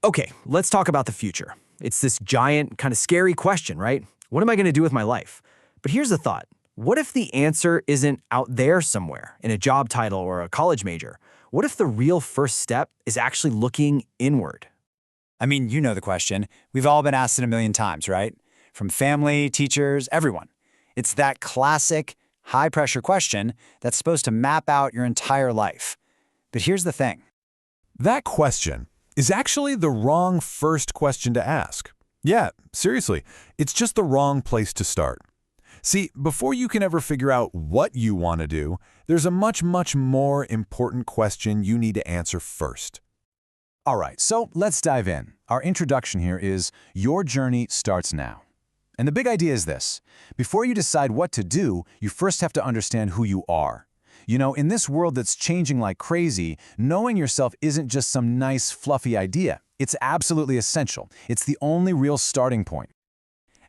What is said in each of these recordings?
Okay, let's talk about the future. It's this giant, kind of scary question, right? What am I going to do with my life? But here's the thought. What if the answer isn't out there somewhere, in a job title or a college major? What if the real first step is actually looking inward? I mean, you know the question. We've all been asked it a million times, right? From family, teachers, everyone. It's that classic, high-pressure question that's supposed to map out your entire life. But here's the thing. That question is actually the wrong first question to ask. Yeah, seriously, it's just the wrong place to start. See, before you can ever figure out what you want to do, there's a much, much more important question you need to answer first. All right, so let's dive in. Our introduction here is your journey starts now. And the big idea is this. Before you decide what to do, you first have to understand who you are. You know, in this world that's changing like crazy, knowing yourself isn't just some nice, fluffy idea. It's absolutely essential. It's the only real starting point.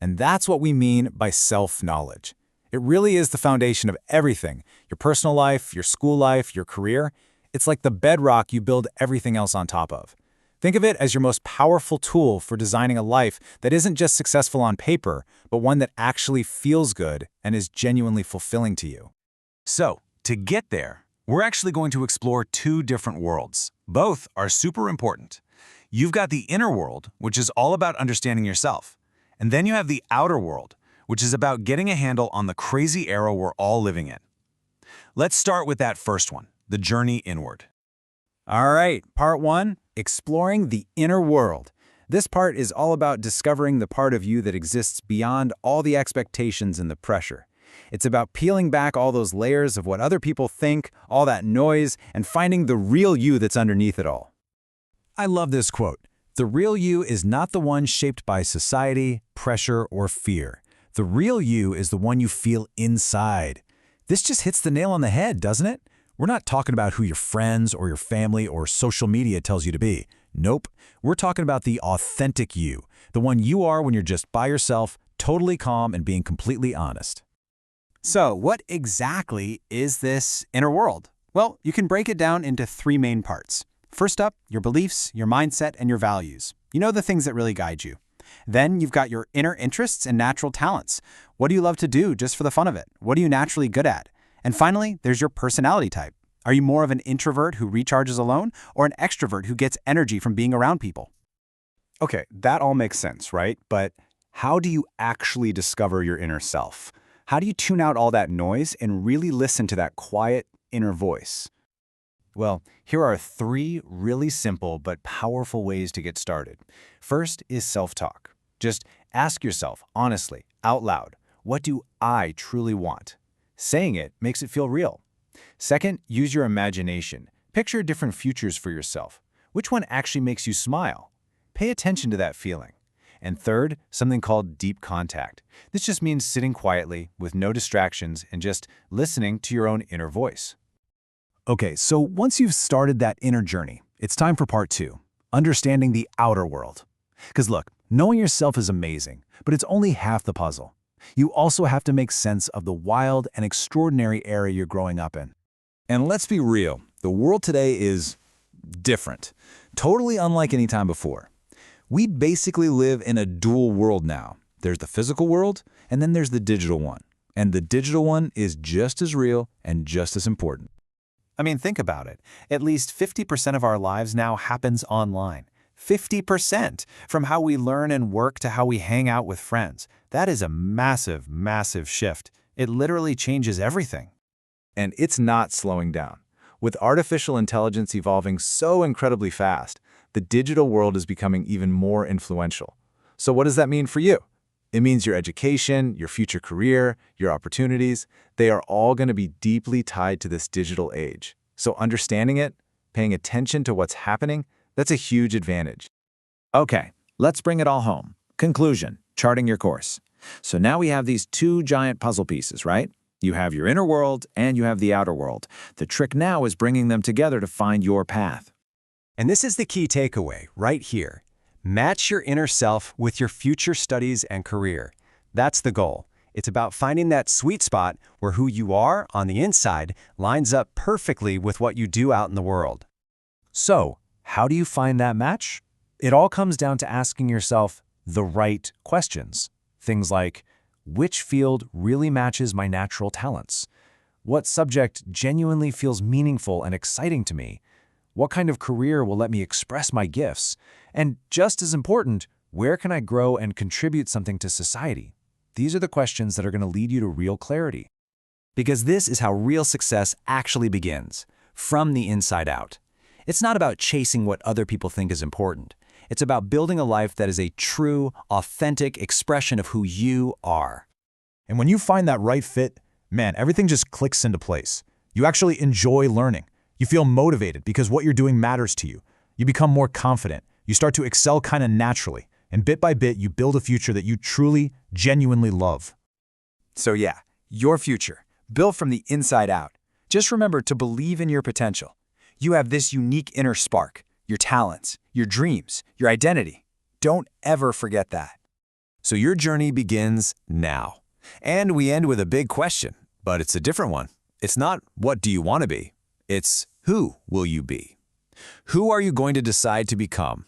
And that's what we mean by self-knowledge. It really is the foundation of everything. Your personal life, your school life, your career. It's like the bedrock you build everything else on top of. Think of it as your most powerful tool for designing a life that isn't just successful on paper, but one that actually feels good and is genuinely fulfilling to you. So, to get there, we're actually going to explore two different worlds. Both are super important. You've got the inner world, which is all about understanding yourself. And then you have the outer world, which is about getting a handle on the crazy era we're all living in. Let's start with that first one, the journey inward. All right, part one, exploring the inner world. This part is all about discovering the part of you that exists beyond all the expectations and the pressure. It's about peeling back all those layers of what other people think, all that noise, and finding the real you that's underneath it all. I love this quote. The real you is not the one shaped by society, pressure, or fear. The real you is the one you feel inside. This just hits the nail on the head, doesn't it? We're not talking about who your friends or your family or social media tells you to be. Nope. We're talking about the authentic you, the one you are when you're just by yourself, totally calm and being completely honest. So, what exactly is this inner world? Well, you can break it down into three main parts. First up, your beliefs, your mindset, and your values. You know, the things that really guide you. Then you've got your inner interests and natural talents. What do you love to do just for the fun of it? What are you naturally good at? And finally, there's your personality type. Are you more of an introvert who recharges alone or an extrovert who gets energy from being around people? Okay, that all makes sense, right? But how do you actually discover your inner self? How do you tune out all that noise and really listen to that quiet inner voice? Well, here are three really simple but powerful ways to get started. First is self-talk. Just ask yourself, honestly, out loud, what do I truly want? Saying it makes it feel real. Second, use your imagination. Picture different futures for yourself. Which one actually makes you smile? Pay attention to that feeling. And third, something called deep contact. This just means sitting quietly with no distractions and just listening to your own inner voice. Okay, so once you've started that inner journey, it's time for part two, understanding the outer world. Because look, knowing yourself is amazing, but it's only half the puzzle. You also have to make sense of the wild and extraordinary era you're growing up in. And let's be real, the world today is different, totally unlike any time before. We basically live in a dual world now. There's the physical world, and then there's the digital one. And the digital one is just as real and just as important. I mean, think about it. At least 50% of our lives now happens online. 50%! From how we learn and work to how we hang out with friends. That is a massive, massive shift. It literally changes everything. And it's not slowing down. With artificial intelligence evolving so incredibly fast, the digital world is becoming even more influential. So what does that mean for you? It means your education, your future career, your opportunities, they are all going to be deeply tied to this digital age. So understanding it, paying attention to what's happening, that's a huge advantage. Okay, let's bring it all home. Conclusion, charting your course. So now we have these two giant puzzle pieces, right? You have your inner world and you have the outer world. The trick now is bringing them together to find your path. And this is the key takeaway right here. Match your inner self with your future studies and career. That's the goal. It's about finding that sweet spot where who you are on the inside lines up perfectly with what you do out in the world. So, how do you find that match? It all comes down to asking yourself the right questions. Things like, which field really matches my natural talents? What subject genuinely feels meaningful and exciting to me? What kind of career will let me express my gifts? And just as important, where can I grow and contribute something to society? These are the questions that are going to lead you to real clarity. Because this is how real success actually begins, from the inside out. It's not about chasing what other people think is important. It's about building a life that is a true, authentic expression of who you are. And when you find that right fit, man, everything just clicks into place. You actually enjoy learning. You feel motivated because what you're doing matters to you. You become more confident. You start to excel kind of naturally. And bit by bit, you build a future that you truly, genuinely love. So yeah, your future, built from the inside out. Just remember to believe in your potential. You have this unique inner spark, your talents, your dreams, your identity. Don't ever forget that. So your journey begins now. And we end with a big question, but it's a different one. It's not what do you want to be? It's who will you be? Who are you going to decide to become?